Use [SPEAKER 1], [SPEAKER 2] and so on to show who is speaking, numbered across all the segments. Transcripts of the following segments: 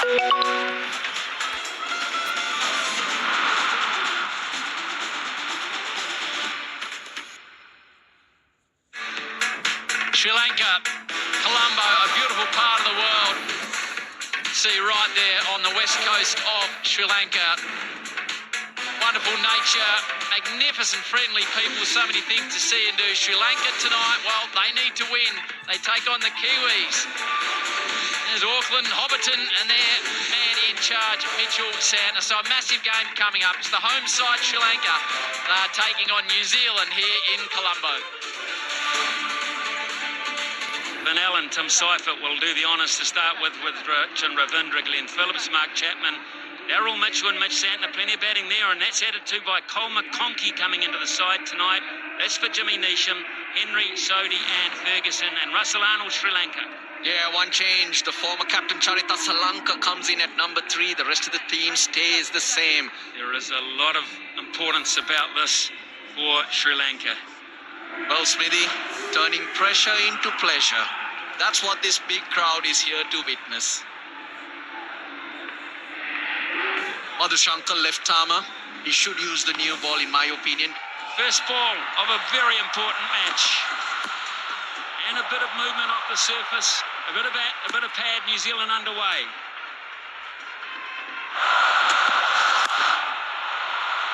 [SPEAKER 1] Sri Lanka, Colombo, a beautiful part of the world. See right there on the west coast of Sri Lanka. Wonderful nature, magnificent friendly people, so many things to see and do. Sri Lanka tonight, well, they need to win. They take on the Kiwis. There's Auckland, Hobbiton and their man in charge, Mitchell Santner. So a massive game coming up. It's the home side, Sri Lanka. They're taking on New Zealand here in Colombo.
[SPEAKER 2] Van Allen, Tim Seifert will do the honours to start with Rachin Ravindra, Glenn Phillips, Mark Chapman, Daryl Mitchell and Mitch Santner. Plenty of batting there, and that's added to by Cole McConkey coming into the side tonight. That's for Jimmy Neesham, Henry, Sodhi and Ferguson, and Russell Arnold, Sri Lanka.
[SPEAKER 3] Yeah, one change. The former captain Charita Salanka comes in at number 3. The rest of the team stays the same.
[SPEAKER 2] There is a lot of importance about this for Sri Lanka.
[SPEAKER 3] Well, Smithy, turning pressure into pleasure. That's what this big crowd is here to witness. Madhushankar, left-armer. He should use the new ball, in my opinion.
[SPEAKER 2] First ball of a very important match. And a bit of movement off the surface. A bit of pad, New Zealand underway.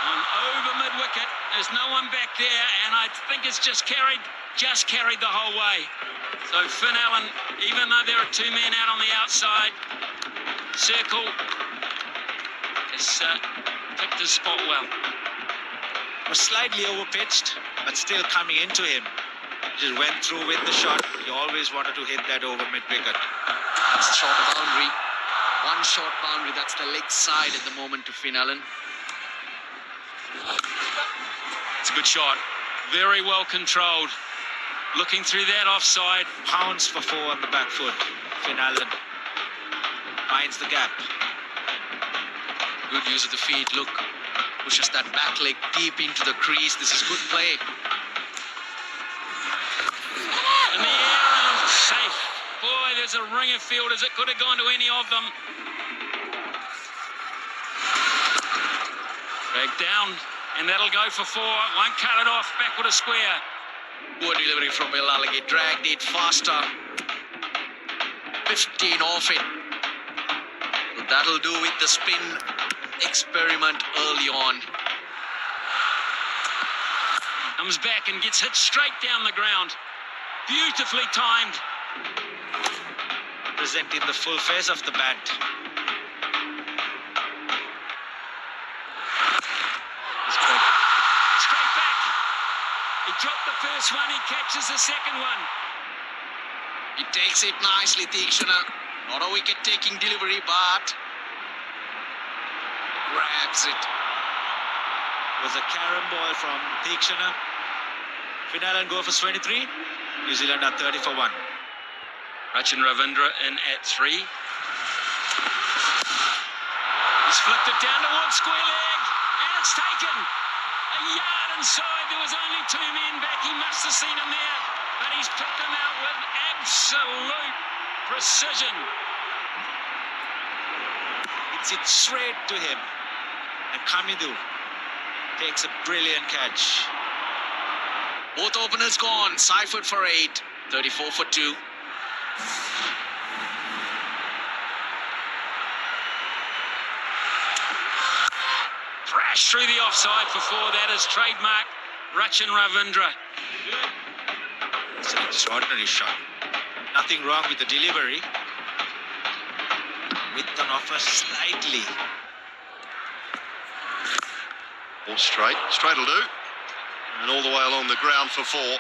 [SPEAKER 2] On over mid-wicket. There's no one back there, and I think it's just carried the whole way. So Finn Allen, even though there are 2 men out on the outside, circle has picked his spot well.
[SPEAKER 4] Was slightly overpitched, but still coming into him. Just went through with the shot. He always wanted to hit that over mid-wicket.
[SPEAKER 3] That's a short boundary. One short boundary. That's the leg side at the moment to Finn Allen.
[SPEAKER 2] It's a good shot. Very well controlled. Looking through that offside.
[SPEAKER 4] Pounds for 4 on the back foot. Finn Allen finds the gap.
[SPEAKER 3] Good use of the feet. Look, pushes that back leg deep into the crease. This is good play.
[SPEAKER 2] In the air and safe. Boy, there's a ring of fielders. It could have gone to any of them. Back down, and that'll go for 4. Won't cut it off. Back with a square.
[SPEAKER 3] Poor delivery from Ilalage. Dragged it faster. 15 off it. So that'll do with the spin experiment early on.
[SPEAKER 2] Comes back and gets hit straight down the ground. Beautifully timed.
[SPEAKER 4] Presenting the full face of the bat.
[SPEAKER 2] Straight back. He dropped the first one, he catches the second one.
[SPEAKER 3] He takes it nicely, Tikshana. Not a wicket-taking delivery, but grabs it.
[SPEAKER 4] It was a carom ball from Tikshana. Finn Allen go for 23. New Zealand are 30 for 1.
[SPEAKER 2] Rachin Ravindra in at 3. He's flicked it down towards square leg, and it's taken. A yard inside. There was only 2 men back. He must have seen him there, but he's picked him out with absolute precision.
[SPEAKER 4] It's it straight to him. And Kamidu takes a brilliant catch.
[SPEAKER 3] Both openers gone. Seifert for 8. 34 for 2.
[SPEAKER 2] Crash through the offside for 4. That is trademark Rachin Ravindra.
[SPEAKER 4] It's an extraordinary shot. Nothing wrong with the delivery. Width on offer slightly.
[SPEAKER 5] All straight. Straight will do. And all the way along the ground for 4.
[SPEAKER 2] Like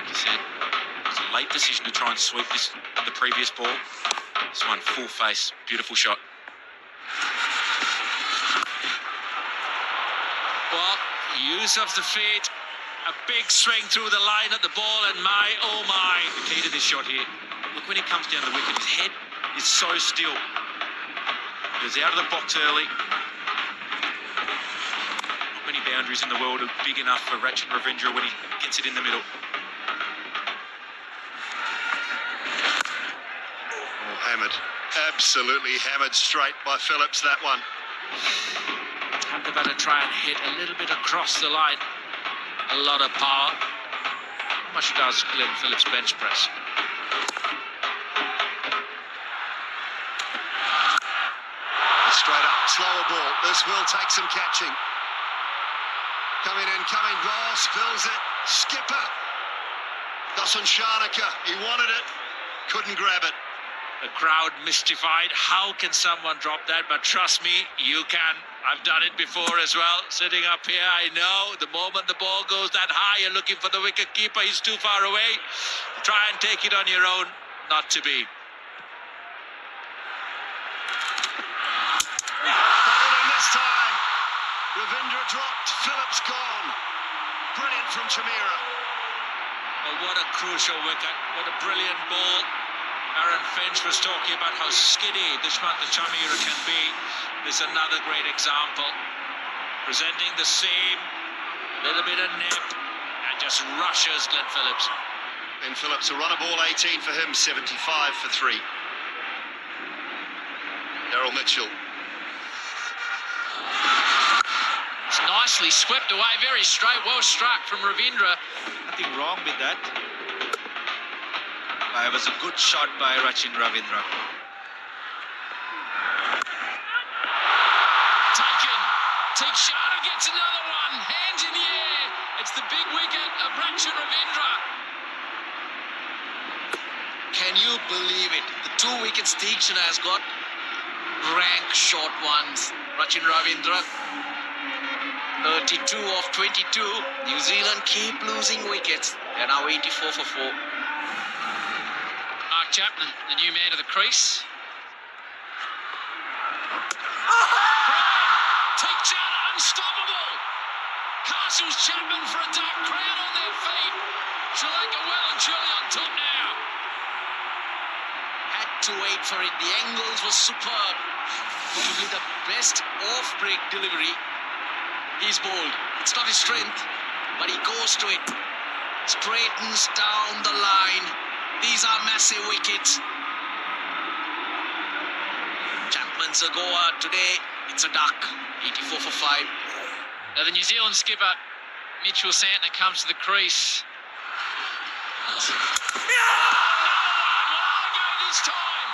[SPEAKER 2] you said, it was a late decision to try and sweep the previous ball. This one, full face, beautiful shot.
[SPEAKER 1] Well, use of the feet, a big swing through the line at the ball, and my, oh my.
[SPEAKER 2] The key to this shot here, look when he comes down the wicket, his head is so still. He was out of the box early. Not many boundaries in the world are big enough for Rachin Ravindra when he gets it in the middle.
[SPEAKER 5] hammered. Absolutely hammered straight by Phillips, that one.
[SPEAKER 1] And they're going to try and hit a little bit across the line. A lot of power. How much does Glenn Phillips bench press?
[SPEAKER 5] Straight up, slower ball. This will take some catching. Coming in, ball, spills it. Skipper. Dosun Sharnaka, he wanted it, couldn't grab it.
[SPEAKER 1] The crowd mystified. How can someone drop that? But trust me, you can. I've done it before as well. Sitting up here, I know the moment the ball goes that high, you're looking for the wicket keeper. He's too far away. Try and take it on your own. Not to be.
[SPEAKER 5] This time, Ravindra dropped, Phillips gone. Brilliant from Chamira.
[SPEAKER 1] Oh, what a crucial wicket. What a brilliant ball. Aaron Finch was talking about how skinny Dushmantha Chamira can be. There's another great example. Presenting the same little bit of nip and just rushes Glenn Phillips.
[SPEAKER 5] Glenn Phillips, a run of ball 18 for him, 75 for 3. Daryl Mitchell.
[SPEAKER 1] It's nicely swept away, very straight, well struck from Ravindra.
[SPEAKER 4] Nothing wrong with that. It was a good shot by Rachin Ravindra.
[SPEAKER 1] Taken. Tikshana gets another one. Hands in the air. It's the big wicket of Rachin Ravindra.
[SPEAKER 3] Can you believe it? The 2 wickets Tikshana has got, rank short ones. Rachin Ravindra, 32 of 22. New Zealand keep losing wickets. They're now 84 for 4.
[SPEAKER 1] Mark Chapman, the new man of the crease. Tikshana unstoppable. Castles Chapman for a dark crown on their feet. Sri Lanka well and truly on top now.
[SPEAKER 3] Had to wait for it. The angles were superb. Probably the best off-break delivery. He's bold. It's not his strength, but he goes to it. Straightens down the line. These are massive wickets. Chapman's a goer today. It's a duck. 84 for 5.
[SPEAKER 1] Now the New Zealand skipper, Mitchell Santner, comes to the crease. Another one. Will I go this time?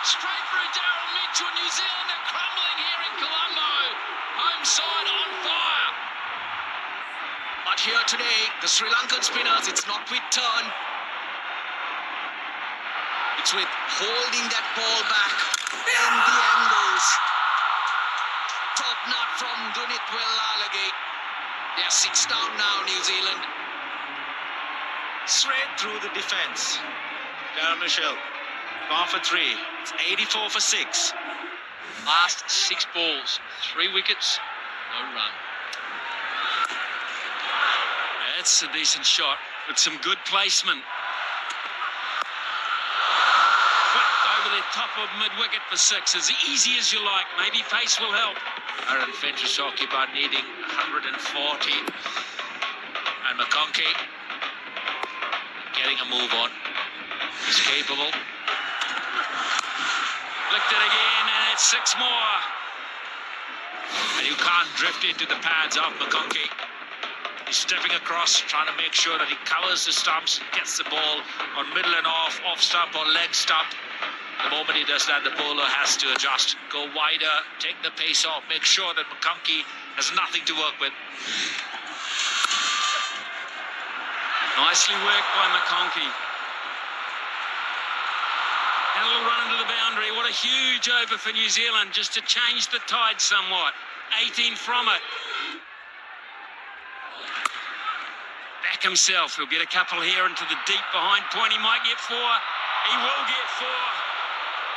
[SPEAKER 1] Straight through Daryl Mitchell. New Zealand are crumbling here in Colombo. Home side on fire.
[SPEAKER 3] But here today, the Sri Lankan spinners, it's not with turn. It's with holding that ball back in the angles. Top knot from Dunit Wellalage. They're 6 down now, New Zealand.
[SPEAKER 4] Straight through the defence. Darren Mitchell, gone for 3. It's 84 for 6.
[SPEAKER 1] Last 6 balls, 3 wickets, no run. That's a decent shot with some good placement. Flipped over the top of mid-wicket for 6, as easy as you like. Maybe pace will help. Aaron Finch is talking about needing 140. And McConkey getting a move on. He's capable. Flicked it again, and it's 6 more. And you can't drift into the pads of McConkey. He's stepping across, trying to make sure that he covers the stumps, gets the ball on middle and off stump or leg stump. The moment he does that, the bowler has to adjust, go wider, take the pace off, make sure that McConkey has nothing to work with.
[SPEAKER 2] Nicely worked by McConkey. And a little run into the boundary. What a huge over for New Zealand, just to change the tide somewhat. 18 from it. Back himself. He'll get a couple here into the deep behind point. He might get 4. He will get 4.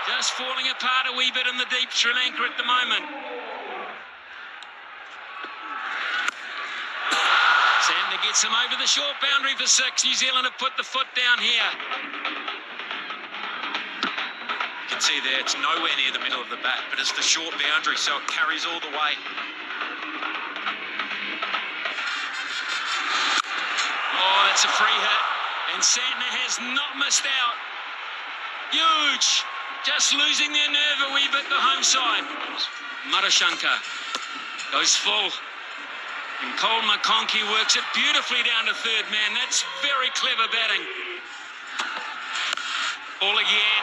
[SPEAKER 2] Just falling apart a wee bit in the deep Sri Lanka at the moment. Santner gets him over the short boundary for 6. New Zealand have put the foot down here.
[SPEAKER 4] You can see there, it's nowhere near the middle of the bat, but it's the short boundary, so it carries all the way.
[SPEAKER 2] Oh, that's a free hit. And Santner has not missed out. Huge. just losing their nerve a wee bit, the home side. Marashanka goes full. And Cole McConkey works it beautifully down to third man. That's very clever batting. Ball again.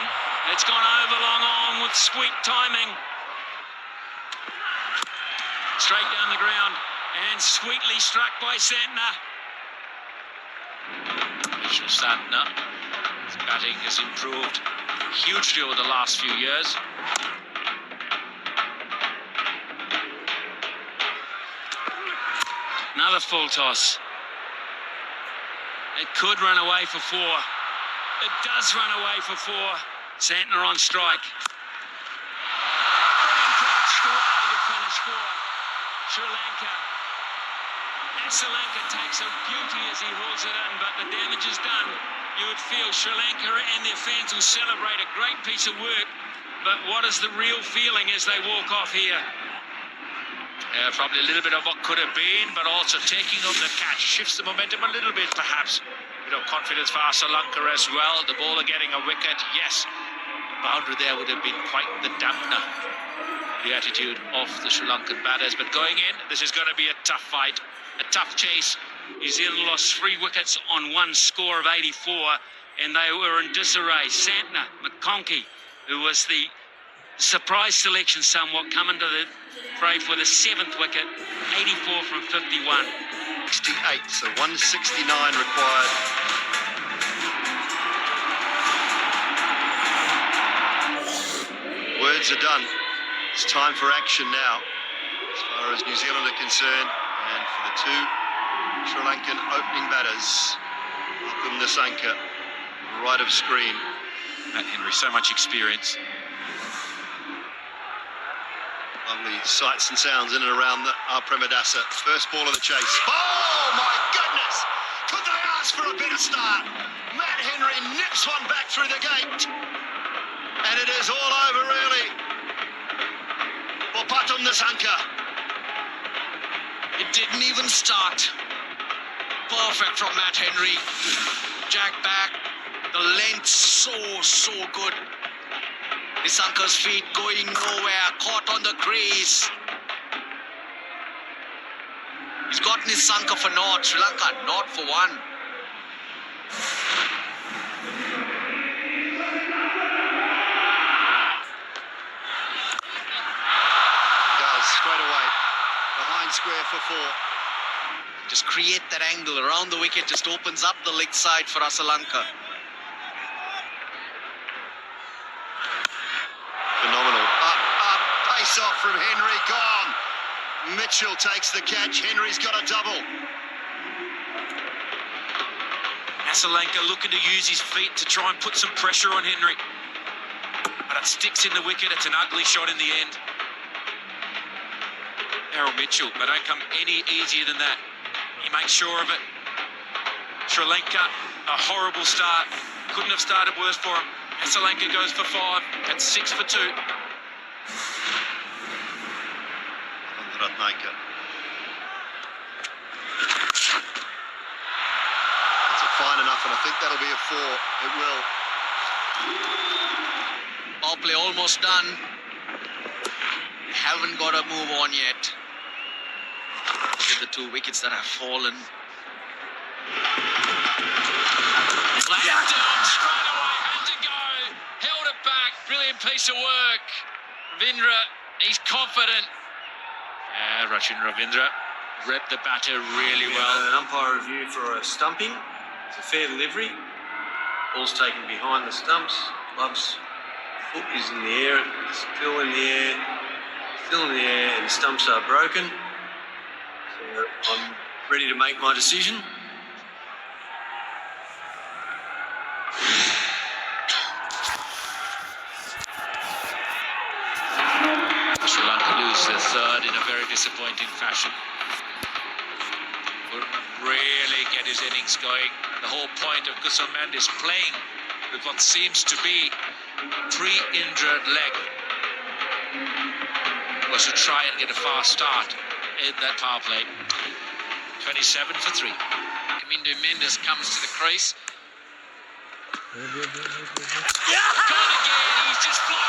[SPEAKER 2] It's gone over long on with sweet timing. Straight down the ground. And sweetly struck by Santner.
[SPEAKER 1] Mitchell Santner. His batting has improved hugely over the last few years.
[SPEAKER 2] Another full toss. It could run away for four. It does run away for four. Santner on strike. Brilliant catch to finish four. Sri Lanka. Srilanka takes a beauty as he hauls it in, but the damage is done. You would feel Sri Lanka and their fans will celebrate a great piece of work, but what is the real feeling as they walk off here?
[SPEAKER 1] Probably a little bit of what could have been, but also taking up the catch shifts the momentum a little bit, perhaps. A bit of confidence for Sri Lanka as well. The bowler getting a wicket, yes. The boundary there would have been quite the dampener, the attitude of the Sri Lankan batters. But going in, this is going to be a tough fight, a tough chase.
[SPEAKER 2] New Zealand lost 3 wickets on one score of 84, and they were in disarray. Santner, McConkey, who was the surprise selection somewhat, coming to the fray for the 7th wicket, 84 from 51.
[SPEAKER 5] 68, so 169 required. Words are done. It's time for action now, as far as New Zealand are concerned, and for the two Sri Lankan opening batters. Malcolm Nisanka, right of screen.
[SPEAKER 1] Matt Henry, so much experience.
[SPEAKER 5] Lovely sights and sounds in and around our Premadasa. First ball of the chase. Oh my goodness! Could they ask for a better start? Matt Henry nips one back through the gate. And it is all over really for Patum Nisanka.
[SPEAKER 3] It didn't even start. Perfect from Matt Henry. Jack back. The length so good. Nisanka's feet going nowhere. Caught on the crease. He's got Nisanka for naught. Sri Lanka not for one.
[SPEAKER 5] Does straight away. Behind square for 4.
[SPEAKER 3] Just create that angle around the wicket. Just opens up the leg side for Sri Lanka.
[SPEAKER 5] Phenomenal. Up, pace off from Henry, gone. Mitchell takes the catch. Henry's got a double.
[SPEAKER 1] Sri Lanka looking to use his feet to try and put some pressure on Henry. But it sticks in the wicket. It's an ugly shot in the end. Harold Mitchell, they don't come any easier than that. He makes sure of it. Sri Lanka, a horrible start. Couldn't have started worse for him. Sri Lanka goes for 5. That's 6 for 2.
[SPEAKER 5] Ratnayaka. That's it fine enough, and I think that'll be a 4. It will.
[SPEAKER 3] Power play almost done. Haven't got to move on yet. Look at the 2 wickets that have fallen.
[SPEAKER 1] Laid it down straight away, had to go, held it back, brilliant piece of work. Ravindra, he's confident. Rachin Ravindra read the batter really well.
[SPEAKER 6] An umpire review for a stumping. It's a fair delivery. Ball's taken behind the stumps. Glove's foot is in the air, it's still in the air, and the stumps are broken. So I'm ready to make my decision.
[SPEAKER 1] Sri Lanka lose their 3rd in a very disappointing fashion. Will really get his innings going. The whole point of Kusal Mendes playing with what seems to be pre-injured leg was to try and get a fast start in that power play. 27 for 3.
[SPEAKER 3] Kamindu Mendes comes to the crease.
[SPEAKER 1] Gone again, he's just flying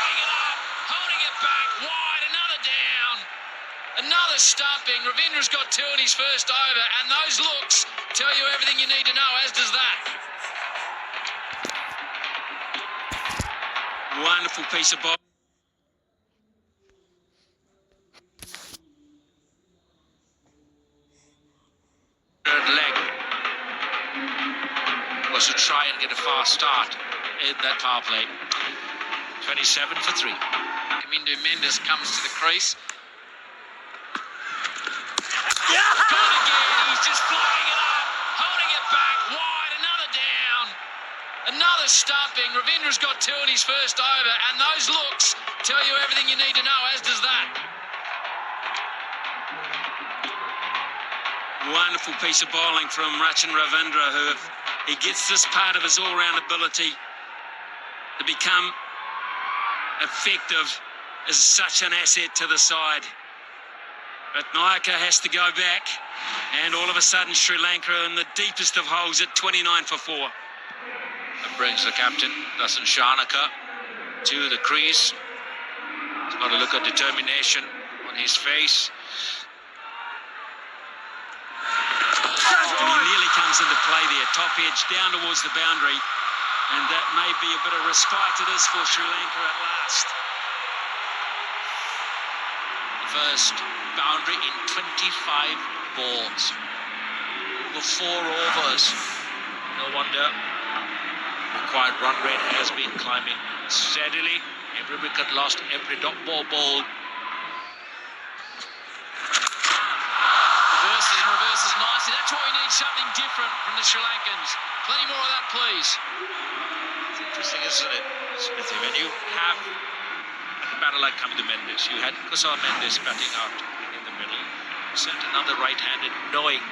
[SPEAKER 1] Another stumping. Ravindra's got 2 in his first over, and those looks tell you everything you need to know, as does that.
[SPEAKER 2] Wonderful piece of ball.
[SPEAKER 1] Third leg was to try and get a fast start in that power play. 27 for 3. Kamindu Mendes comes to the crease. Gone again. He's just flying it up, holding it back wide. Another down. Another stumping. Ravindra's got 2 in his first over, and those looks tell you everything you need to know, as does that.
[SPEAKER 2] Wonderful piece of bowling from Rachin Ravindra, who he gets this part of his all-round ability to become effective is such an asset to the side. But Nayaka has to go back, and all of a sudden Sri Lanka in the deepest of holes at 29 for 4.
[SPEAKER 1] That brings the captain, Dasan Shanaka, to the crease. He's got a look of determination on his face.
[SPEAKER 2] And he nearly comes into play there, top edge down towards the boundary, and that may be a bit of respite it is for Sri Lanka at last.
[SPEAKER 1] The first boundary in 25 balls. Over 4 overs. No wonder the required run rate has been climbing steadily. Every wicket lost, every dot ball bowled. Reverses nicely. That's why we need something different from the Sri Lankans. Plenty more of that, please.
[SPEAKER 4] It's interesting, isn't it, Smithy? When you have a batter like Kamindu Mendes, you had Kusal Mendes batting out in the middle. You sent another right-handed, knowing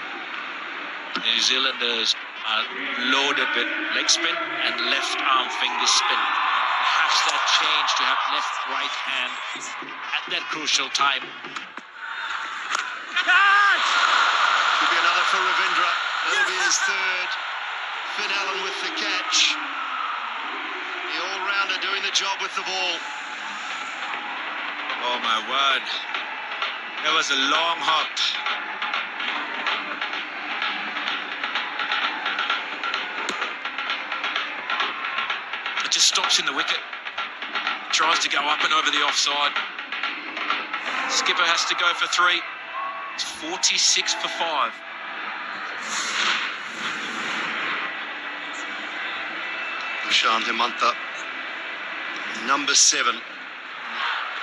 [SPEAKER 4] the New Zealanders are loaded with leg spin and left arm finger spin. Perhaps that change to have left-right hand at that crucial time.
[SPEAKER 5] Could be another for Ravindra. That'll be his third. Finn Allen with the catch. The all-rounder doing the job with the ball.
[SPEAKER 4] Oh my word. That was a long hop. It just stops in the wicket. Tries to go up and over the offside. Skipper has to go for 3. It's 46 for 5.
[SPEAKER 5] Prashant Hemantha, number 7,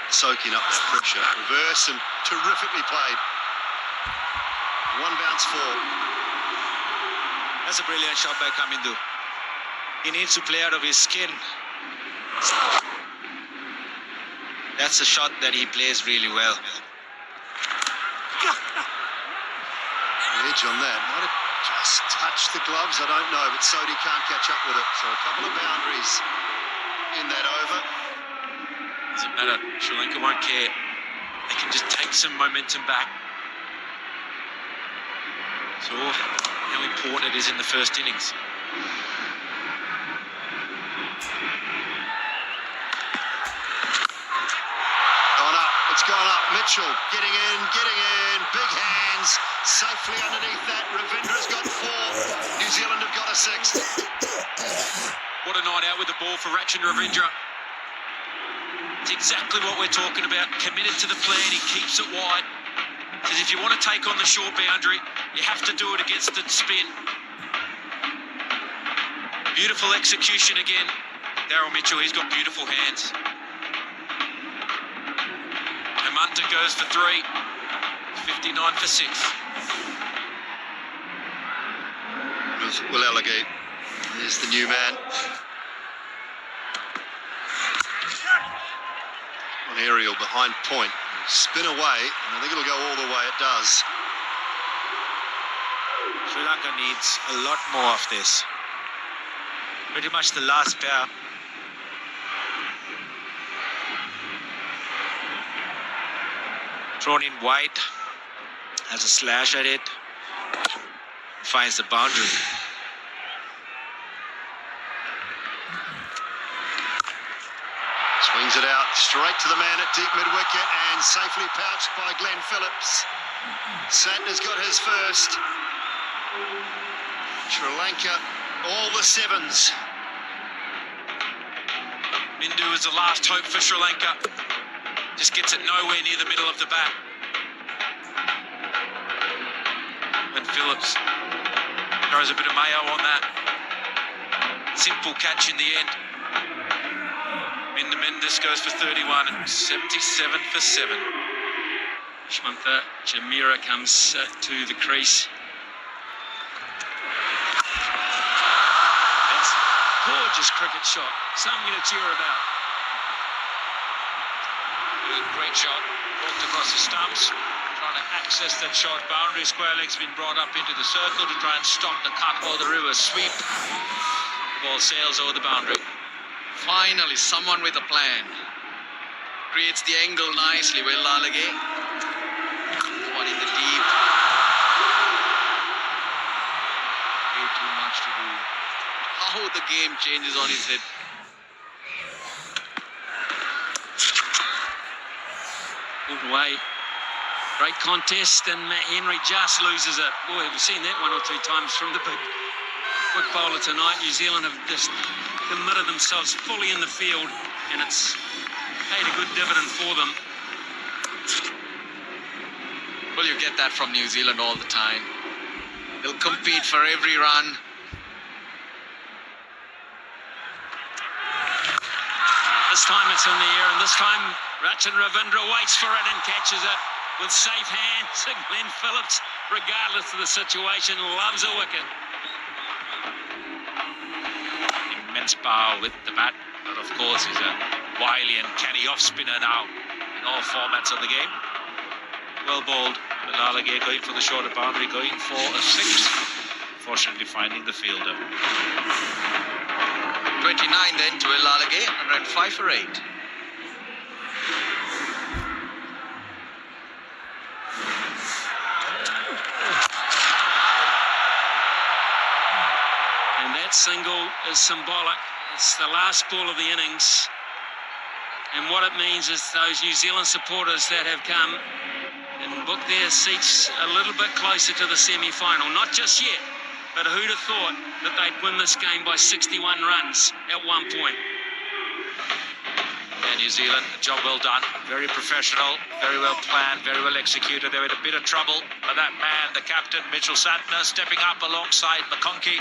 [SPEAKER 5] soaking up that pressure. Reverse and terrifically played. 1 bounce 4.
[SPEAKER 4] That's a brilliant shot by Kamindu. He needs to play out of his skin. That's a shot that he plays really well.
[SPEAKER 5] Edge on that. Might have just touched the gloves, I don't know, but Sodhi can't catch up with it. So a couple of boundaries in that over.
[SPEAKER 4] Doesn't matter. Sri Lanka won't care. They can just take some momentum back. So how important it is in the first innings.
[SPEAKER 5] It's gone up. Mitchell getting in. Big hands. Safely underneath that. Ravindra's got 4. New Zealand have got a 6th.
[SPEAKER 2] What a night out with the ball for Rachin Ravindra. It's exactly what we're talking about. Committed to the plan. He keeps it wide. Says if you want to take on the short boundary, you have to do it against the spin. Beautiful execution again. Daryl Mitchell, he's got beautiful hands. Hemantha goes for 3. 59 for 6.
[SPEAKER 5] Will Allegate. There's the new man. On aerial behind point. Spin away, and I think it'll go all the way it does.
[SPEAKER 4] Sri Lanka needs a lot more of this. Pretty much the last pair. Thrown in wide. Has a slash at it. Finds the boundary.
[SPEAKER 5] Swings it out straight to the man at deep mid-wicket and safely pouched by Glenn Phillips. Santner's got his first. Sri Lanka, all the sevens.
[SPEAKER 4] Bindu is the last hope for Sri Lanka. Just gets it nowhere near the middle of the bat. And Phillips throws a bit of mayo on that. Simple catch in the end. Mendes goes for 31 and 77 for 7.
[SPEAKER 2] Shmantha Jamira comes to the crease. That's gorgeous cricket shot. Something to cheer about.
[SPEAKER 4] Great shot. Walked across the stumps. Trying to access that short boundary. Square leg's been brought up into the circle to try and stop the cut or the river sweep. The ball sails over the boundary.
[SPEAKER 3] Finally, someone with a plan. Creates the angle nicely. Will Lalage. One in the deep. Way too much to do. How the game changes on his head.
[SPEAKER 2] Pulled away. Great contest, and Matt Henry just loses it. Boy, we've seen that one or two times from the big quick bowler tonight. New Zealand have just committed themselves fully in the field, and it's paid a good dividend for them.
[SPEAKER 3] Well, you get that from New Zealand all the time. They'll compete for every run.
[SPEAKER 2] This time it's in the air, and this time Rachin Ravindra waits for it and catches it with safe hands. Glenn Phillips, regardless of the situation, loves a wicket.
[SPEAKER 4] Immense power with the bat, but of course he's a wily and canny off spinner now in all formats of the game. Well bowled. Lalage going for the shorter boundary, going for a 6. Fortunately finding the fielder.
[SPEAKER 3] 29 then to Will Lalage, 105 for 8.
[SPEAKER 2] And that single is symbolic. It's the last ball of the innings. And what it means is those New Zealand supporters that have come and booked their seats a little bit closer to the semi-final. Not just yet, but who'd have thought that they'd win this game by 61 runs at one point.
[SPEAKER 4] And New Zealand, a job well done. Very professional, very well planned, very well executed. They were in a bit of trouble, but that man, the captain, Mitchell Santner, stepping up alongside McConkey.